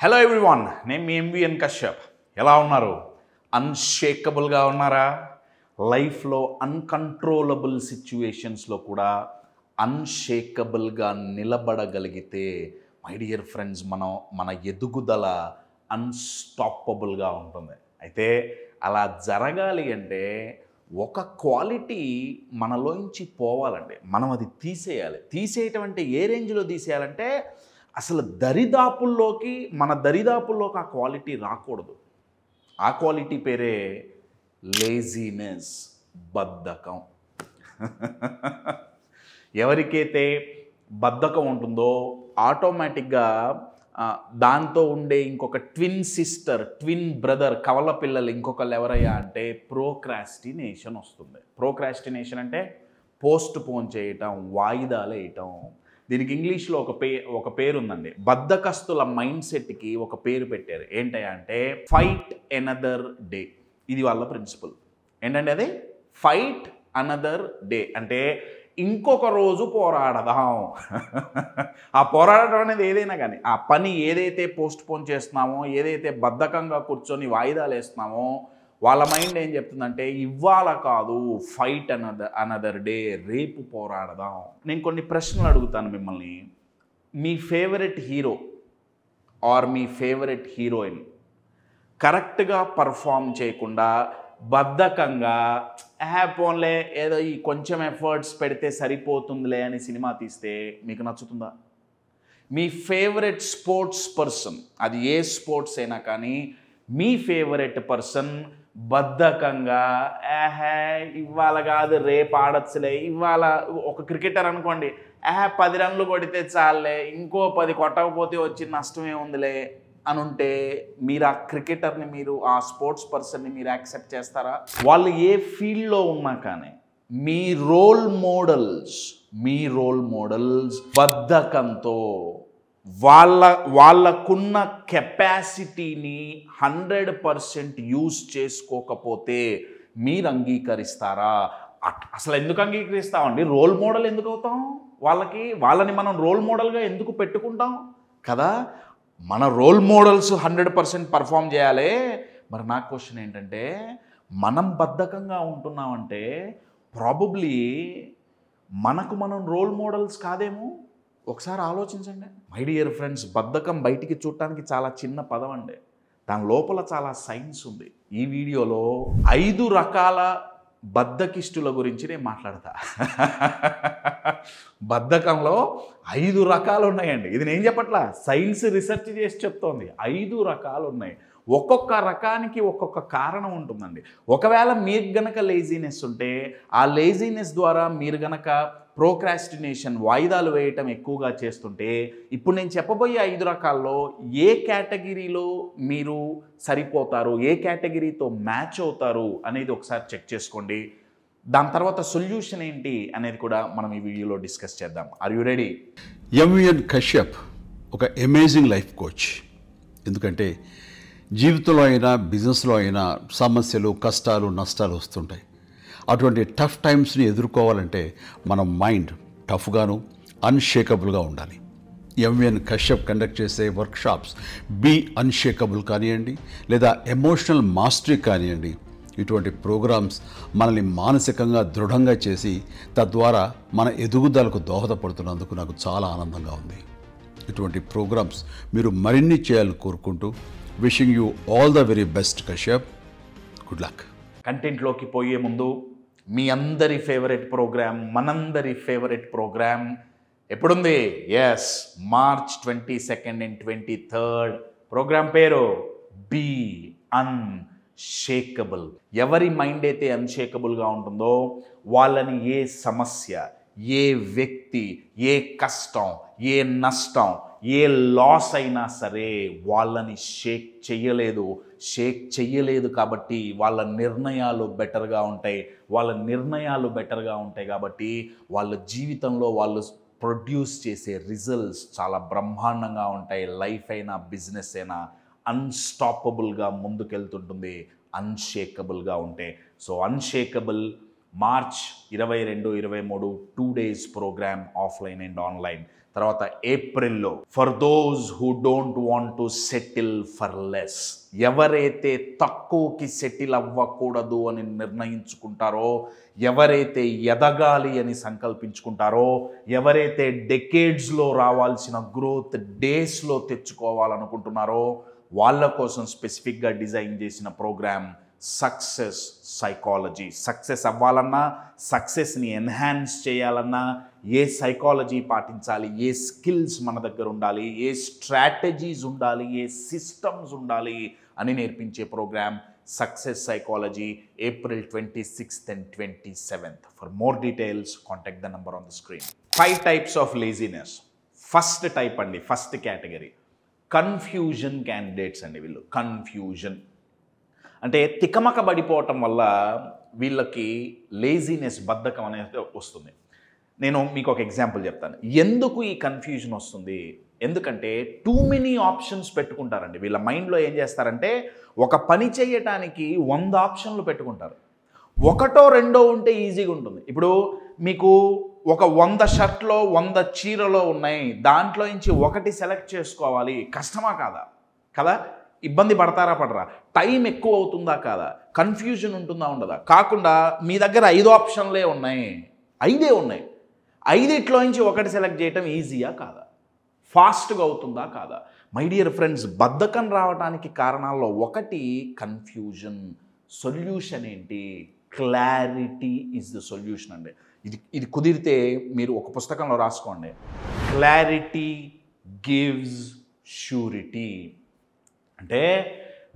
Hello everyone, నేను మీ MVN Kashyap. ఎలా ఉన్నారు? అన్షేకబుల్గా ఉన్నారా? లైఫ్లో అన్కంట్రోలబుల్ సిచ్యువేషన్స్లో కూడా అన్షేకబుల్గా నిలబడగలిగితే మై డియర్ ఫ్రెండ్స్, మన ఎదుగుదల అన్స్టాపబుల్గా ఉంటుంది. అయితే అలా జరగాలి అంటే ఒక క్వాలిటీ మనలోంచి పోవాలండి. మనం అది తీసేయటం అంటే ఏ రేంజ్లో తీసేయాలంటే అసలు మన దరిదాపుల్లోకి ఆ క్వాలిటీ రాకూడదు. ఆ క్వాలిటీ పేరే లేజీనెస్, బద్ధకం. ఎవరికైతే బద్ధకం ఉంటుందో ఆటోమేటిక్గా దాంతో ఉండే ఇంకొక ట్విన్ సిస్టర్, ట్విన్ బ్రదర్, కవల పిల్లలు ఇంకొకళ్ళు ఎవరయ్యా అంటే ప్రోక్రాస్టినేషన్ వస్తుంది. ప్రోక్రాస్టినేషన్ అంటే పోస్ట్ పోన్ చేయటం, వాయిదాలు వేయటం. దీనికి ఇంగ్లీష్లో ఒక పేరు ఉందండి. బద్ధకస్తుల మైండ్ సెట్కి ఒక పేరు పెట్టారు. ఏంటంటే అంటే ఫైట్ ఎనదర్ డే. ఇది వాళ్ళ ప్రిన్సిపల్. ఏంటంటే అది ఫైట్ అనదర్ డే అంటే ఇంకొక రోజు పోరాడదాం. ఆ పోరాడడం అనేది ఏదైనా కానీ, ఆ పని ఏదైతే పోస్ట్ పోన్ చేస్తున్నామో, ఏదైతే బద్ధకంగా కూర్చొని వాయిదాలు వేస్తున్నామో, వాళ్ళ మైండ్ ఏం చెప్తుందంటే ఇవాళ కాదు, ఫైట్ అనదర్ డే, రేపు పోరాడదాం. నేను కొన్ని ప్రశ్నలు అడుగుతాను మిమ్మల్ని. మీ ఫేవరెట్ హీరో ఆర్ మీ ఫేవరెట్ హీరోయిన్ కరెక్ట్గా పర్ఫామ్ చేయకుండా బద్ధకంగా పోన్లే ఏదో ఈ కొంచెం ఎఫర్ట్స్ పెడితే సరిపోతుందిలే అని సినిమా తీస్తే మీకు నచ్చుతుందా? మీ ఫేవరెట్ స్పోర్ట్స్ పర్సన్, అది ఏ స్పోర్ట్స్ అయినా కానీ, మీ ఫేవరెట్ పర్సన్ బద్ధకంగా ఇవాళ కాదు రేపు ఆడొచ్చులే, ఇవాళ ఒక క్రికెటర్ అనుకోండి, 10 రన్లు కొడితే చాలే, ఇంకో 10 కొట్టకపోతే వచ్చి నష్టమే ఉందిలే అని ఉంటే మీరు ఆ క్రికెటర్ని, మీరు ఆ స్పోర్ట్స్ పర్సన్ని మీరు యాక్సెప్ట్ చేస్తారా? వాళ్ళు ఏ ఫీల్డ్లో ఉన్నా కానీ మీ రోల్ మోడల్స్ బద్ధకంతో వాళ్ళకున్న కెపాసిటీని 100% యూజ్ చేసుకోకపోతే మీరు అంగీకరిస్తారా? అసలు ఎందుకు అంగీకరిస్తామండి? రోల్ మోడల్ ఎందుకు అవుతాం? వాళ్ళని మనం రోల్ మోడల్గా ఎందుకు పెట్టుకుంటాం కదా? మన రోల్ మోడల్స్ 100% పర్ఫామ్ చేయాలి. మరి నా క్వశ్చన్ ఏంటంటే, మనం బద్ధకంగా ఉంటున్నామంటే ప్రాబబ్లీ మనం రోల్ మోడల్స్ కాదేమో. ఒకసారి ఆలోచించండి మై డియర్ ఫ్రెండ్స్. బద్ధకం బయటికి చూడటానికి చాలా చిన్న పదం అండి, దాని లోపల చాలా సైన్స్ ఉంది. ఈ వీడియోలో 5 రకాల బద్ధకిష్టుల గురించి నేను మాట్లాడతా. బద్ధకంలో 5 రకాలు ఉన్నాయండి. ఇది నేను చెప్పట్లా, సైన్స్ రీసెర్చ్ చేసి చెప్తోంది. 5 రకాలు ఉన్నాయి. ఒక్కొక్క రకానికి ఒక్కొక్క కారణం ఉంటుందండి. ఒకవేళ మీకు గనక లేజీనెస్ ఉంటే, ఆ లేజీనెస్ ద్వారా మీరు గనక ప్రోక్రాస్టినేషన్, వాయిదాలు వేయటం ఎక్కువగా చేస్తుంటే, ఇప్పుడు నేను చెప్పబోయే 5 రకాల్లో ఏ కేటగిరీలో మీరు సరిపోతారు, ఏ కేటగిరీతో మ్యాచ్ అవుతారు అనేది ఒకసారి చెక్ చేసుకోండి. దాని తర్వాత సొల్యూషన్ ఏంటి అనేది కూడా మనం ఈ వీడియోలో డిస్కస్ చేద్దాం. Are you ready? MVN Kashyap ఒక అమేజింగ్ లైఫ్ కోచ్. ఎందుకంటే జీవితంలో అయినా బిజినెస్లో అయినా సమస్యలు, కష్టాలు, నష్టాలు వస్తుంటాయి. అటువంటి టఫ్ టైమ్స్ని ఎదుర్కోవాలంటే మన మైండ్ టఫ్గాను అన్షేకబుల్గా ఉండాలి. ఎంవిఎన్ కశ్యప్ కండక్ట్ చేసే వర్క్షాప్స్ బీ అన్షేకబుల్ కానివ్వండి, లేదా ఎమోషనల్ మాస్టరీ కానివ్వండి, ఇటువంటి ప్రోగ్రామ్స్ మనల్ని మానసికంగా దృఢంగా చేసి తద్వారా మన ఎదుగుదలకు దోహదపడుతున్నందుకు నాకు చాలా ఆనందంగా ఉంది. ఇటువంటి ప్రోగ్రామ్స్ మీరు మరిన్ని చేయాలని కోరుకుంటూ, wishing you all the very best Kashyap. Good luck. కంటెంట్లోకి పోయే ముందు మీ అందరి ఫేవరెట్ ప్రోగ్రామ్, మనందరి ఫేవరెట్ ప్రోగ్రామ్ ఎప్పుడుంది? Yes, March 22nd and 23rd. Program పేరు బీ అన్షేకబుల్. ఎవరి మైండ్ అయితే అన్షేకబుల్గా ఉంటుందో వాళ్ళని ఏ సమస్య, ఏ వ్యక్తి, ఏ కష్టం, ఏ నష్టం, ఏ లాస్ అయినా సరే వాళ్ళని షేక్ చెయ్యలేదు. కాబట్టి వాళ్ళ నిర్ణయాలు బెటర్గా ఉంటాయి. కాబట్టి వాళ్ళ జీవితంలో వాళ్ళు ప్రొడ్యూస్ చేసే రిజల్ట్స్ చాలా బ్రహ్మాండంగా ఉంటాయి. లైఫ్ అయినా బిజినెస్ అయినా అన్స్టాపబుల్గా ముందుకెళ్తుంటుంది అన్షేకబుల్గా ఉంటే. So March 22, 23 2 days programme, offline and online. తర్వాత ఏప్రిల్లో for those who don't want to settle for less, ఎవరైతే తక్కువకి సెటిల్ అవ్వకూడదు అని నిర్ణయించుకుంటారో, ఎవరైతే ఎదగాలి అని సంకల్పించుకుంటారో, ఎవరైతే డెకేడ్స్లో రావాల్సిన గ్రోత్ డేస్లో తెచ్చుకోవాలనుకుంటున్నారో వాళ్ళ కోసం స్పెసిఫిక్గా డిజైన్ చేసిన ప్రోగ్రామ్ సక్సెస్ సైకాలజీ. సక్సెస్ అవ్వాలన్నా, సక్సెస్ని ఎన్హాన్స్ చేయాలన్నా ఏ సైకాలజీ పాటించాలి, ఏ స్కిల్స్ మన దగ్గర ఉండాలి, ఏ స్ట్రాటజీస్ ఉండాలి, ఏ సిస్టమ్స్ ఉండాలి అని నేర్పించే programme success psychology, April 26th and 27th. For more details contact the number on the screen. 5 types of laziness. First type అండి, ఫస్ట్ కేటగిరీ కన్ఫ్యూజన్ క్యాండిడేట్స్ అండి. వీళ్ళు కన్ఫ్యూజన్ అంటే తికమక పడిపోవటం వల్ల వీళ్ళకి లేజినెస్, బద్ధకం అనేది వస్తుంది. నేను మీకు ఒక ఎగ్జాంపుల్ చెప్తాను ఎందుకు ఈ కన్ఫ్యూజన్ వస్తుంది. ఎందుకంటే టూ మెనీ ఆప్షన్స్ పెట్టుకుంటారండి. వీళ్ళ మైండ్లో ఏం చేస్తారంటే ఒక పని చేయటానికి 100 ఆప్షన్లు పెట్టుకుంటారు. ఒకటో రెండో ఉంటే ఈజీగా ఉంటుంది. ఇప్పుడు మీకు ఒక 100 షర్ట్లో 100 చీరలో ఉన్నాయి, దాంట్లో నుంచి ఒకటి సెలెక్ట్ చేసుకోవాలి, కష్టమా కాదా? కదా, ఇబ్బంది పడతారా పడరా, టైం ఎక్కువ అవుతుందా కాదా, కన్ఫ్యూజన్ ఉంటుందా ఉండదా? కాకుండా మీ దగ్గర 5 ఆప్షన్లే ఉన్నాయి, 5 ఉన్నాయి, 5 నుంచి ఒకటి సెలెక్ట్ చేయటం ఈజీయా కాదా, ఫాస్ట్గా అవుతుందా కాదా? మై డియర్ ఫ్రెండ్స్, బద్ధకం రావడానికి కారణాల్లో ఒకటి కన్ఫ్యూజన్. సొల్యూషన్ ఏంటి? క్లారిటీ ఈజ్ ద సొల్యూషన్ అండి. ఇది కుదిరితే మీరు ఒక పుస్తకంలో రాసుకోండి. Clarity gives surety. అంటే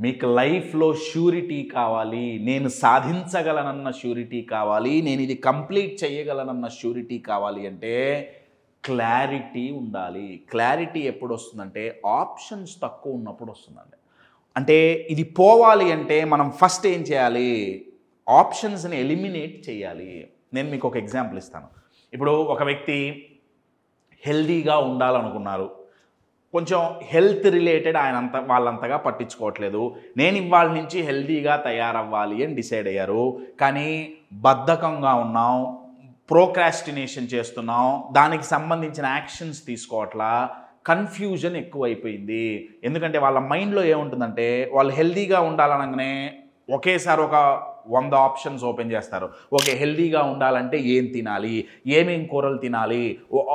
మీకు లైఫ్లో ష్యూరిటీ కావాలి, నేను సాధించగలనన్న ష్యూరిటీ కావాలి, నేను ఇది కంప్లీట్ చేయగలనన్న ష్యూరిటీ కావాలి అంటే క్లారిటీ ఉండాలి. క్లారిటీ ఎప్పుడు వస్తుందంటే ఆప్షన్స్ తక్కువ ఉన్నప్పుడు వస్తుందండి. అంటే ఇది పోవాలి అంటే మనం ఫస్ట్ ఏం చేయాలి? ఆప్షన్స్ని ఎలిమినేట్ చేయాలి. నేను మీకు ఒక ఎగ్జాంపుల్ ఇస్తాను. ఇప్పుడు ఒక వ్యక్తి హెల్దీగా ఉండాలనుకున్నారు, కొంచెం హెల్త్ రిలేటెడ్ వాళ్ళంతగా పట్టించుకోవట్లేదు. నేను ఇవాళ నుంచి హెల్తీగా తయారవ్వాలి అని డిసైడ్ అయ్యారు, కానీ బద్ధకంగా ఉన్నాం, ప్రోక్రాస్టినేషన్ చేస్తున్నాం, దానికి సంబంధించిన యాక్షన్స్ తీసుకోవట్లా, కన్ఫ్యూజన్ ఎక్కువైపోయింది. ఎందుకంటే వాళ్ళ మైండ్లో ఏముంటుందంటే వాళ్ళు హెల్తీగా ఉండాలనగానే ఒకేసారి ఒక 100 ఆప్షన్స్ ఓపెన్ చేస్తారు. ఓకే, హెల్తీగా ఉండాలంటే ఏం తినాలి, ఏమేం కూరలు తినాలి,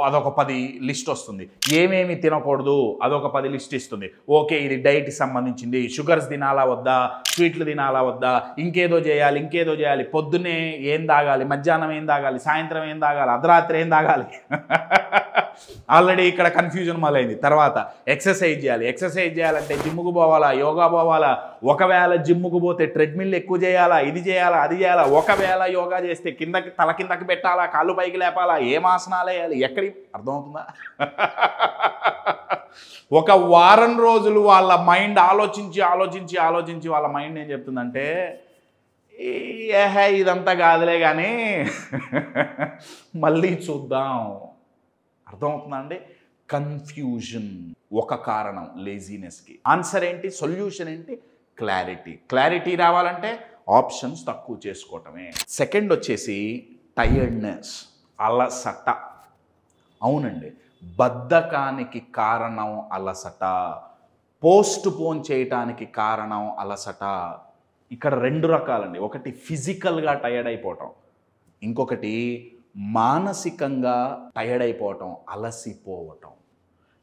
అదొక 10 లిస్ట్ వస్తుంది. ఏమేమి తినకూడదు అదొక 10 లిస్ట్ ఇస్తుంది. ఓకే, ఇది డైట్కి సంబంధించింది, షుగర్స్ తినాలా వద్దా, స్వీట్లు తినాలా వద్దా, ఇంకేదో చేయాలి, పొద్దున్నే ఏం తాగాలి, మధ్యాహ్నం ఏం తాగాలి, సాయంత్రం ఏం తాగాలి, అర్ధరాత్రి ఏం తాగాలి. ఆల్రెడీ ఇక్కడ కన్ఫ్యూజన్ మొదలైంది. తర్వాత ఎక్సర్సైజ్ చేయాలంటే జిమ్ముకు పోవాలా, యోగా పోవాలా, ఒకవేళ జిమ్ముకు పోతే ట్రెడ్మిల్ ఎక్కువ చేయాలా, ఇది చేయాలా, అది చేయాలా, ఒకవేళ యోగా చేస్తే తల కిందకి పెట్టాలా, కాళ్ళు పైకి లేపాలా, ఏం ఆసనాలు వేయాలి, ఎక్కడి అర్థమవుతుందా? ఒక వారం రోజులు వాళ్ళ మైండ్ ఆలోచించి వాళ్ళ మైండ్ ఏం చెప్తుందంటే ఇదంతా కాదులే కానీ మళ్ళీ చూద్దాం. అర్థమవుతుందా అండి? కన్ఫ్యూజన్ ఒక కారణం లేజినెస్కి. ఆన్సర్ ఏంటి? సొల్యూషన్ ఏంటి? క్లారిటీ రావాలంటే ఆప్షన్స్ తక్కువ చేసుకోవటమే. సెకండ్ వచ్చేసి టైర్డ్నెస్, అలసట. అవునండి, బద్ధకానికి కారణం అలసట, పోస్ట్ పోన్ చేయటానికి కారణం అలసట. ఇక్కడ 2 రకాలండి. ఒకటి ఫిజికల్గా టైర్డ్ అయిపోవటం, ఇంకొకటి మానసికంగా టైర్డ్ అయిపోవటం, అలసిపోవటం.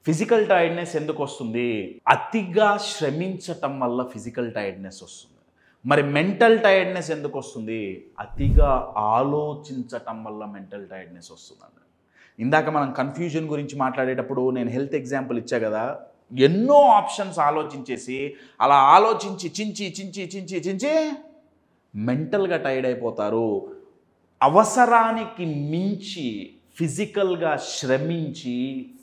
ఫిజికల్ టైర్డ్నెస్ ఎందుకు వస్తుంది? అతిగా శ్రమించటం వల్ల ఫిజికల్ టైర్డ్నెస్ వస్తుంది. మరి మెంటల్ టైర్డ్నెస్ ఎందుకు వస్తుంది? అతిగా ఆలోచించటం వల్ల మెంటల్ టైర్డ్నెస్ వస్తుందండి. ఇందాక మనం కన్ఫ్యూజన్ గురించి మాట్లాడేటప్పుడు నేను హెల్త్ ఎగ్జాంపుల్ ఇచ్చా కదా, ఎన్నో ఆప్షన్స్ ఆలోచించేసి అలా ఆలోచించి చించి మెంటల్గా టైర్డ్ అయిపోతారు. అవసరానికి మించి ఫిజికల్గా శ్రమించి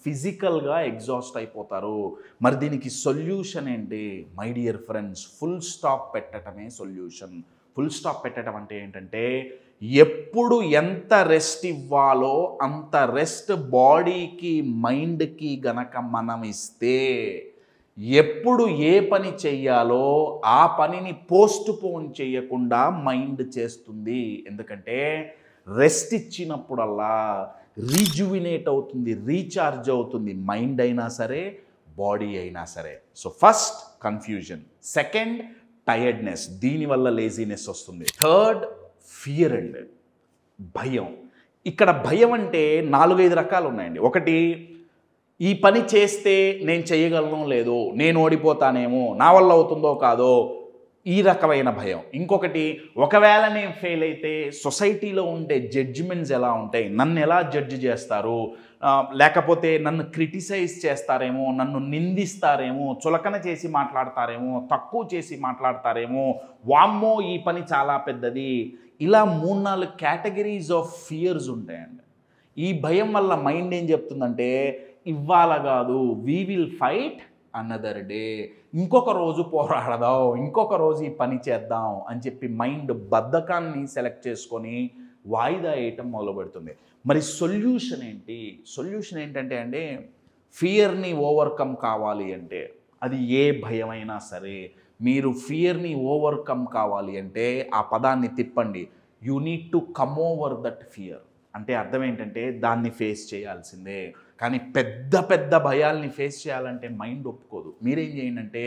ఫిజికల్గా ఎగ్జాస్ట్ అయిపోతారు. మరి దీనికి సొల్యూషన్ ఏంటి? My dear friends, full stop పెట్టడమే సొల్యూషన్. ఫుల్ స్టాప్ పెట్టడం అంటే ఏంటంటే ఎప్పుడు ఎంత రెస్ట్ ఇవ్వాలో అంత రెస్ట్ బాడీకి మైండ్కి గనక మనం ఇస్తే, ఎప్పుడు ఏ పని చెయ్యాలో ఆ పనిని పోస్ట్ పోన్ చేయకుండా మైండ్ చేస్తుంది. ఎందుకంటే రెస్ట్ ఇచ్చినప్పుడల్లా రీజువినేట్ అవుతుంది, రీఛార్జ్ అవుతుంది, మైండ్ అయినా సరే బాడీ అయినా సరే. So first confusion, second tiredness, దీనివల్ల లేజీనెస్ వస్తుంది. థర్డ్ ఫియర్ అండి, భయం. ఇక్కడ భయం అంటే 4-5 రకాలు ఉన్నాయండి. ఒకటి, ఈ పని చేస్తే నేను చేయగలను లేదో, నేను ఓడిపోతానేమో, నా వల్ల అవుతుందో కాదో, ఈ రకమైన భయం. ఇంకొకటి, ఒకవేళ నేను ఫెయిల్ అయితే సొసైటీలో ఉండే జడ్జిమెంట్స్ ఎలా ఉంటాయి, నన్ను ఎలా జడ్జి చేస్తారు, లేకపోతే నన్ను క్రిటిసైజ్ చేస్తారేమో, నన్ను నిందిస్తారేమో, చులకన చేసి మాట్లాడతారేమో, తక్కువ చేసి మాట్లాడతారేమో, వామ్మో ఈ పని చాలా పెద్దది. ఇలా 3-4 కేటగిరీస్ ఆఫ్ ఫియర్స్ ఉంటాయండి. ఈ భయం వల్ల మైండ్ ఏం చెప్తుందంటే, ఇవాళ కాదు, we will fight another day, ఇంకొక రోజు పోరాడదాం, ఇంకొక రోజు ఈ పని చేద్దాం అని చెప్పి మైండ్ బద్ధకాన్ని సెలెక్ట్ చేసుకొని వాయిదా వేయటం మొదలు పెడుతుంది. మరి సొల్యూషన్ ఏంటి? సొల్యూషన్ ఏంటంటే అండి, ఫియర్ని ఓవర్కమ్ కావాలి అంటే, అది ఏ భయమైనా సరే, మీరు ఫియర్ని ఓవర్కమ్ కావాలి అంటే ఆ పదాన్ని తిప్పండి, you need to come over that fear. అంటే అర్థం ఏంటంటే దాన్ని ఫేస్ చేయాల్సిందే. కానీ పెద్ద పెద్ద భయాల్ని ఫేస్ చేయాలంటే మైండ్ ఒప్పుకోదు. మీరేం చేయండి అంటే,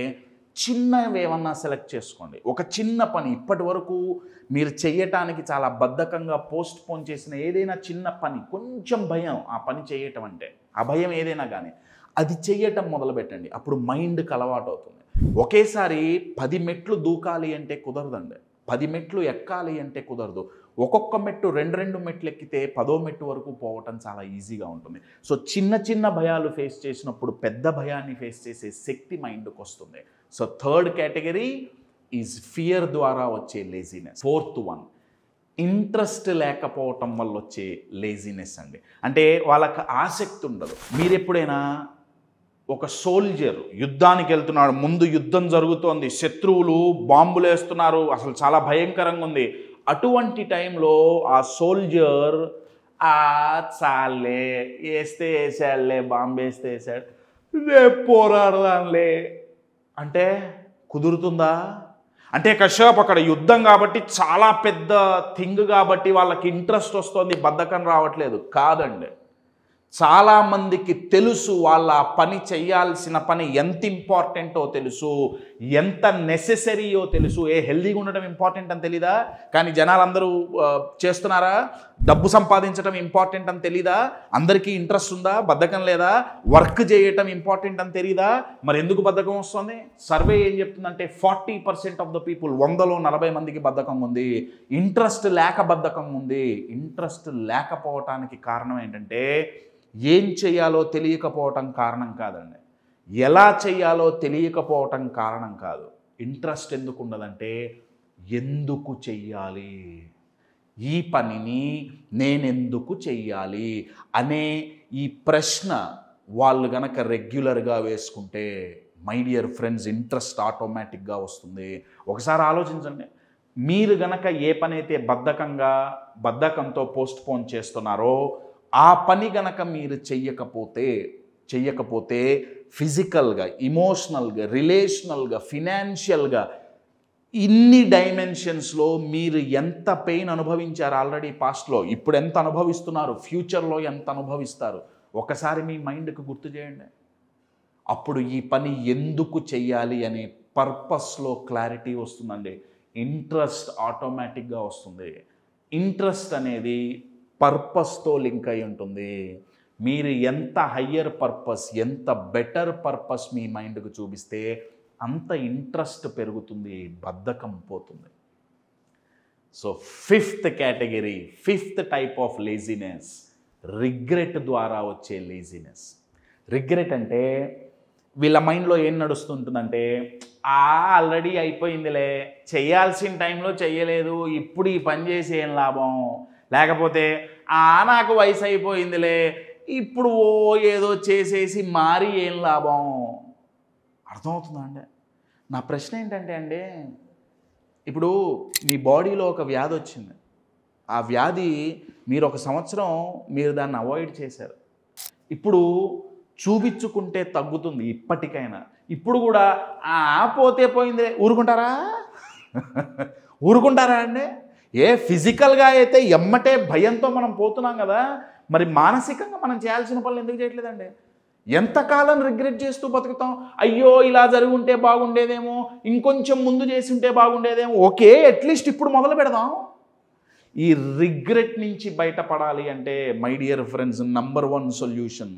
చిన్నవి ఏమన్నా సెలెక్ట్ చేసుకోండి. ఒక చిన్న పని, ఇప్పటి వరకు మీరు చేయటానికి చాలా బద్ధకంగా పోస్ట్ పోన్ చేసిన ఏదైనా చిన్న పని, కొంచెం భయం ఆ పని చేయటం అంటే, ఆ భయం ఏదైనా కానీ అది చేయటం మొదలుపెట్టండి. అప్పుడు మైండ్కి అలవాటు అవుతుంది. ఒకేసారి 10 మెట్లు దూకాలి అంటే కుదరదండి, 10 మెట్లు ఎక్కాలి అంటే కుదరదు. ఒక్కొక్క మెట్టు 2 మెట్లు ఎక్కితే 10వ మెట్టు వరకు పోవటం చాలా ఈజీగా ఉంటుంది. సో చిన్న చిన్న భయాలు ఫేస్ చేసినప్పుడు పెద్ద భయాన్ని ఫేస్ చేసే శక్తి మైండ్కి వస్తుంది. So third category is fear ద్వారా వచ్చే లేజినెస్. ఫోర్త్ వన్, ఇంట్రెస్ట్ లేకపోవటం వల్ల వచ్చే లేజినెస్ అండి. అంటే వాళ్ళకి ఆసక్తి ఉండదు. మీరు ఎప్పుడైనా ఒక సోల్జర్ యుద్ధానికి వెళ్తున్నాడు, ముందు యుద్ధం జరుగుతోంది, శత్రువులు బాంబులు వేస్తున్నారు, అసలు చాలా భయంకరంగా ఉంది. అటువంటి టైంలో ఆ సోల్జర్ చాలే, వేస్తే వేసాడులే, బాంబు వేస్తే వేసాడు, రేపు పోరాడదాంలే అంటే కుదురుతుందా? అంటే కశ్యప్ అక్కడ యుద్ధం కాబట్టి, చాలా పెద్ద థింగ్ కాబట్టి వాళ్ళకి ఇంట్రెస్ట్ వస్తుంది, బద్ధకం రావట్లేదు. కాదండి, చాలామందికి తెలుసు వాళ్ళ పని చేయాల్సిన పని ఎంత ఇంపార్టెంటో తెలుసు, ఎంత నెసెసరీయో తెలుసు. హెల్దీగా ఉండడం ఇంపార్టెంట్ అని తెలీదా? కానీ జనాలందరూ చేస్తున్నారా? డబ్బు సంపాదించడం ఇంపార్టెంట్ అని తెలీదా? అందరికీ ఇంట్రెస్ట్ ఉందా? బద్ధకం లేదా? వర్క్ చేయటం ఇంపార్టెంట్ అని తెలీదా? మరి ఎందుకు బద్ధకం వస్తుంది? సర్వే ఏం చెప్తుందంటే 40% ఆఫ్ ద పీపుల్, 100లో 40 మందికి బద్ధకం ఉంది. ఇంట్రెస్ట్ లేక బద్ధకం ఉంది. ఇంట్రెస్ట్ లేకపోవటానికి కారణం ఏంటంటే, ఏం చేయాలో తెలియకపోవటం కారణం కాదండి, ఎలా చేయాలో తెలియకపోవటం కారణం కాదు. ఇంట్రెస్ట్ ఎందుకు ఉండదంటే, ఎందుకు చెయ్యాలి, ఈ పనిని నేనెందుకు చెయ్యాలి అనే ఈ ప్రశ్న వాళ్ళు గనక రెగ్యులర్గా వేసుకుంటే, మై డియర్ ఫ్రెండ్స్, ఇంట్రెస్ట్ ఆటోమేటిక్గా వస్తుంది. ఒకసారి ఆలోచించండి, మీరు గనక ఏ పని అయితే బద్ధకంతో పోస్ట్ పోన్ చేస్తున్నారో ఆ పని గనక మీరు చెయ్యకపోతే ఫిజికల్గా, ఇమోషనల్గా, రిలేషనల్గా, ఫినాన్షియల్గా, ఇన్ని డైమెన్షన్స్లో మీరు ఎంత పెయిన్ అనుభవించారు ఆల్రెడీ పాస్ట్లో, ఇప్పుడు ఎంత అనుభవిస్తున్నారు, ఫ్యూచర్లో ఎంత అనుభవిస్తారు, ఒకసారి మీ మైండ్కి గుర్తు చేయండి. అప్పుడు ఈ పని ఎందుకు చెయ్యాలి అనే పర్పస్లో క్లారిటీ వస్తుందండి. ఇంట్రెస్ట్ ఆటోమేటిక్గా వస్తుంది. ఇంట్రెస్ట్ అనేది పర్పస్తో లింక్ అయి ఉంటుంది. మీరు ఎంత హయ్యర్ పర్పస్, ఎంత బెటర్ పర్పస్ మీ మైండ్కు చూపిస్తే అంత ఇంట్రెస్ట్ పెరుగుతుంది, బద్ధకం పోతుంది. So fifth category, fifth type of laziness, regret ద్వారా వచ్చే లేజినెస్. రిగ్రెట్ అంటే వీళ్ళ మైండ్లో ఏం నడుస్తుంటుందంటే, ఆల్రెడీ అయిపోయిందిలే, చేయాల్సిన టైంలో చెయ్యలేదు, ఇప్పుడు ఈ పని చేసి ఏం లాభం, లేకపోతే నాకు వయసు అయిపోయిందిలే, ఇప్పుడు ఏదో చేసేసి మారి ఏం లాభం. అర్థమవుతుందా అండి? నా ప్రశ్న ఏంటంటే అండి, ఇప్పుడు మీ బాడీలో ఒక వ్యాధి వచ్చింది, ఆ వ్యాధి మీరు 1 సంవత్సరం మీరు దాన్ని అవాయిడ్ చేశారు, ఇప్పుడు చూపించుకుంటే తగ్గుతుంది ఇప్పటికైనా. ఇప్పుడు కూడా పోతే పోయిందిలే, ఊరుకుంటారా అండి? ఫిజికల్గా అయితే ఎమ్మటే భయంతో మనం పోతున్నాం కదా, మరి మానసికంగా మనం చేయాల్సిన పనులు ఎందుకు చేయట్లేదండి? ఎంతకాలం రిగ్రెట్ చేస్తూ బతుకుతాం? అయ్యో ఇలా జరిగి ఉంటే బాగుండేదేమో, ఇంకొంచెం ముందు చేసి ఉంటే బాగుండేదేమో. ఓకే, అట్లీస్ట్ ఇప్పుడు మొదలు పెడదాం. ఈ రిగ్రెట్ నుంచి బయటపడాలి అంటే my dear friends, number 1 solution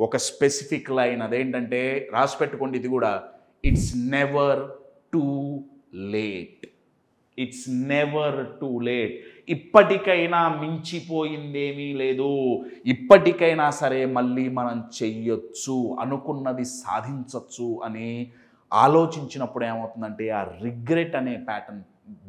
ఒక స్పెసిఫిక్ లైన్. అదేంటంటే, రాసి పెట్టుకోండి ఇది కూడా, it's never too late. It's never too late. ఇప్పటికైనా మించిపోయిందేమీ లేదు. ఇప్పటికైనా సరే మళ్ళీ మనం చెయ్యొచ్చు, అనుకున్నది సాధించవచ్చు అని ఆలోచించినప్పుడు ఏమవుతుందంటే, ఆ రిగ్రెట్ అనే ప్యాటర్న్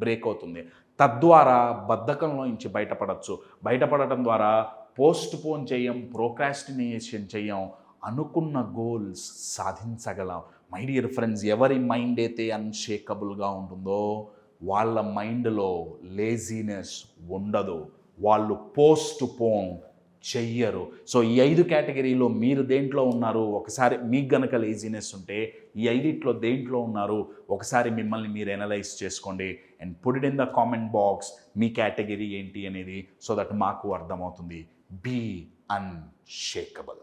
బ్రేక్ అవుతుంది. తద్వారా బద్ధకంలో నుంచి బయటపడవచ్చు. బయటపడటం ద్వారా పోస్ట్ పోన్ చేయం, ప్రోక్రాస్టినేషన్ చేయం, అనుకున్న గోల్స్ సాధించగలం. మై డియర్ ఫ్రెండ్స్, ఎవరి మైండ్ అయితే అన్షేకబుల్గా ఉంటుందో వాళ్ళ మైండ్లో లేజీనెస్ ఉండదు. వాళ్ళు పోస్ట్ పోన్ చెయ్యరు. సో ఈ 5 కేటగిరీలో మీరు దేంట్లో ఉన్నారు? ఒకసారి మీకు గనక లేజీనెస్ ఉంటే ఈ 5 దేంట్లో ఉన్నారు? ఒకసారి మిమ్మల్ని మీరు ఎనలైజ్ చేసుకోండి and put it in the comment box. మీ కేటగిరీ ఏంటి అనేది, సో దట్ మాకు అర్థమవుతుంది. Be unshakeable.